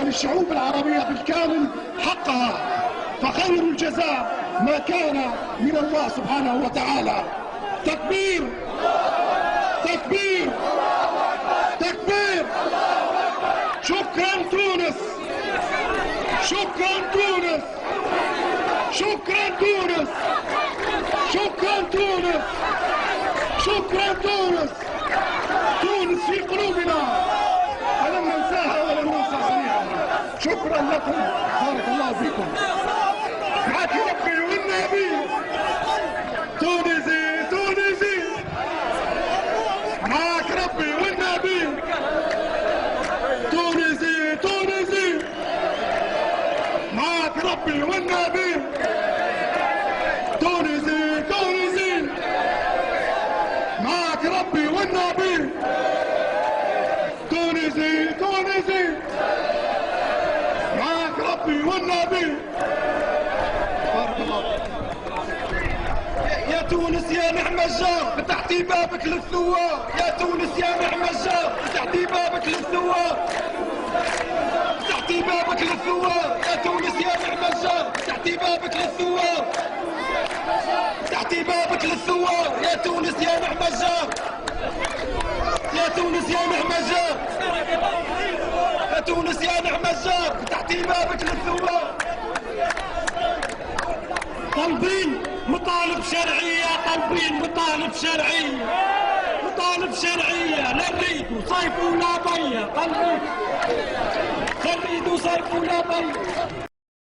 وللشعوب العربية بالكامل حقها، فخير الجزاء ما كان من الله سبحانه وتعالى. تكبير تكبير تكبير. شكرا تونس، شكرا تونس، شكرا تونس، شكرا تونس، شكرا تونس. تونس في قلوبنا فلن ننساها ولن ننسى صنيعها. شكرا لكم، بارك الله فيكم. معك ربي والنبي. تونسي تونسي، معك ربي والنبي. تونسي تونسي، معك ربي والنبي. تونسي تونسي، معك ربي والنبي. تونسي تونسي، معك ربي والنبي. بارك الله. يا تونس يا نعم الجار، فتحتي بابك للثوار. يا تونس يا نعم الجار، فتحتي بابك للثوار. فتحتي بابك للثوار. يا تونس يا نعم الجار، فتحتي بابك للثوار. فتحتي بابك للثوار. يا تونس يا نعم الجار. يا تونس يا نعم الجار. يا تونس يا نعم الجار، فتحتي بابك للثوار. طالبين مطالب شرعية، طالبين مطالب شرعية، مطالب شرعية. لا نريدوا صيف ولا ضيق، طالبين لا نريدوا صيف ولا ضيق.